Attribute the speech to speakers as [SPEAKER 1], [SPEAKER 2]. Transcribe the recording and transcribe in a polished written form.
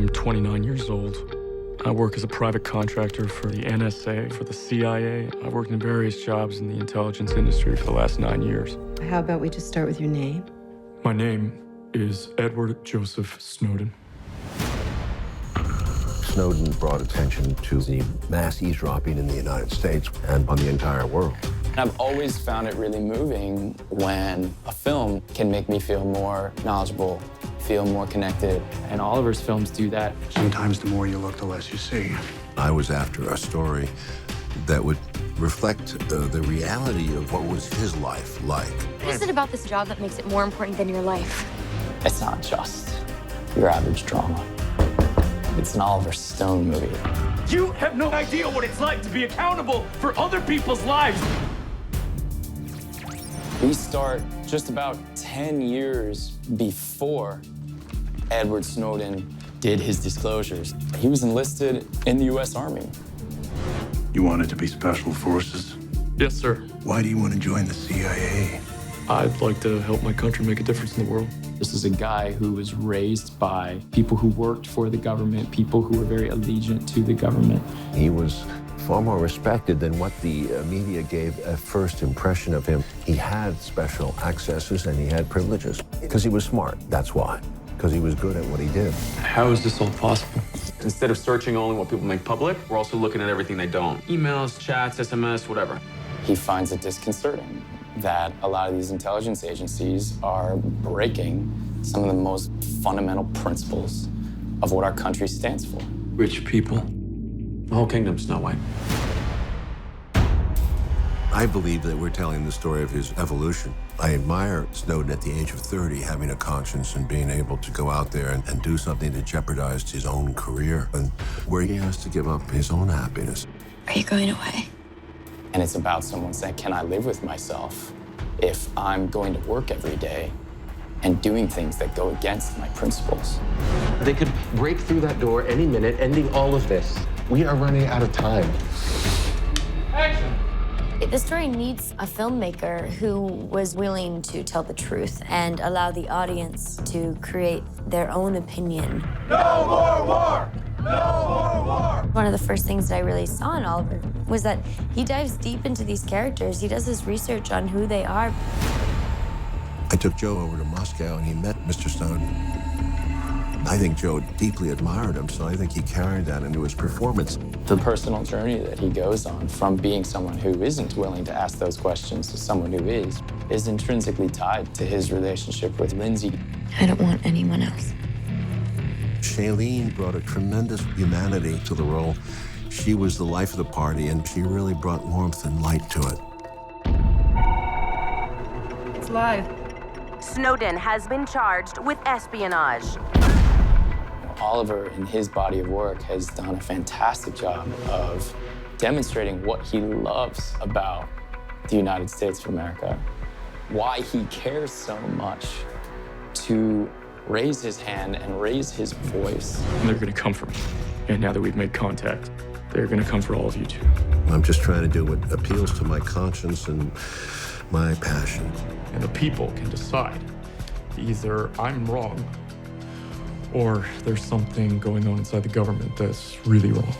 [SPEAKER 1] I'm 29 years old. I work as a private contractor for the NSA, for the CIA. I've worked in various jobs in the intelligence industry for the last 9 years.
[SPEAKER 2] How about we just start with your name?
[SPEAKER 1] My name is Edward Joseph Snowden.
[SPEAKER 3] Snowden brought attention to the mass eavesdropping in the United States and on the entire world.
[SPEAKER 4] I've always found it really moving when a film can make me feel more knowledgeable, feel more connected.
[SPEAKER 5] And Oliver's films do that.
[SPEAKER 6] Sometimes the more you look, the less you see.
[SPEAKER 3] I was after a story that would reflect the reality of what was his life like.
[SPEAKER 7] What is it about this job that makes it more important than your life?
[SPEAKER 4] It's not just your average drama. It's an Oliver Stone movie.
[SPEAKER 5] You have no idea what it's like to be accountable for other people's lives.
[SPEAKER 4] We start just about 10 years before Edward Snowden did his disclosures. He was enlisted in the U.S. Army.
[SPEAKER 6] You wanted to be special forces?
[SPEAKER 1] Yes, sir.
[SPEAKER 6] Why do you want to join the CIA?
[SPEAKER 1] I'd like to help my country make a difference in the world.
[SPEAKER 5] This is a guy who was raised by people who worked for the government, people who were very allegiant to the government.
[SPEAKER 3] He was far more respected than what the media gave a first impression of him. He had special accesses and he had privileges because he was smart. That's why. Because he was good at what he did.
[SPEAKER 1] How is this all possible?
[SPEAKER 8] Instead of searching only what people make public, we're also looking at everything they don't. Emails, chats, SMS, whatever.
[SPEAKER 4] He finds it disconcerting that a lot of these intelligence agencies are breaking some of the most fundamental principles of what our country stands for.
[SPEAKER 1] Rich people.
[SPEAKER 8] The whole kingdom's Snow White.
[SPEAKER 3] I believe that we're telling the story of his evolution. I admire Snowden at the age of 30 having a conscience and being able to go out there and do something that jeopardized his own career and where he has to give up his own happiness.
[SPEAKER 7] Are you going away?
[SPEAKER 4] And it's about someone saying, can I live with myself if I'm going to work every day and doing things that go against my principles?
[SPEAKER 9] They could break through that door any minute, ending all of this. We are running out of time.
[SPEAKER 5] Action!
[SPEAKER 7] The story needs a filmmaker who was willing to tell the truth and allow the audience to create their own opinion.
[SPEAKER 5] No more war! No more war!
[SPEAKER 7] One of the first things that I really saw in Oliver was that he dives deep into these characters. He does his research on who they are.
[SPEAKER 3] I took Joe over to Moscow and he met Mr. Snowden. I think Joe deeply admired him, so I think he carried that into his performance.
[SPEAKER 4] The personal journey that he goes on from being someone who isn't willing to ask those questions to someone who is intrinsically tied to his relationship with Lindsay.
[SPEAKER 7] I don't want anyone else.
[SPEAKER 3] Shailene brought a tremendous humanity to the role. She was the life of the party, and she really brought warmth and light to it.
[SPEAKER 2] It's live.
[SPEAKER 10] Snowden has been charged with espionage.
[SPEAKER 4] Oliver, in his body of work, has done a fantastic job of demonstrating what he loves about the United States of America, why he cares so much to raise his hand and raise his voice.
[SPEAKER 1] And they're going to come for me. And now that we've made contact, they're going to come for all of you too.
[SPEAKER 3] I'm just trying to do what appeals to my conscience and my passion.
[SPEAKER 1] And the people can decide. Either I'm wrong, or there's something going on inside the government that's really wrong.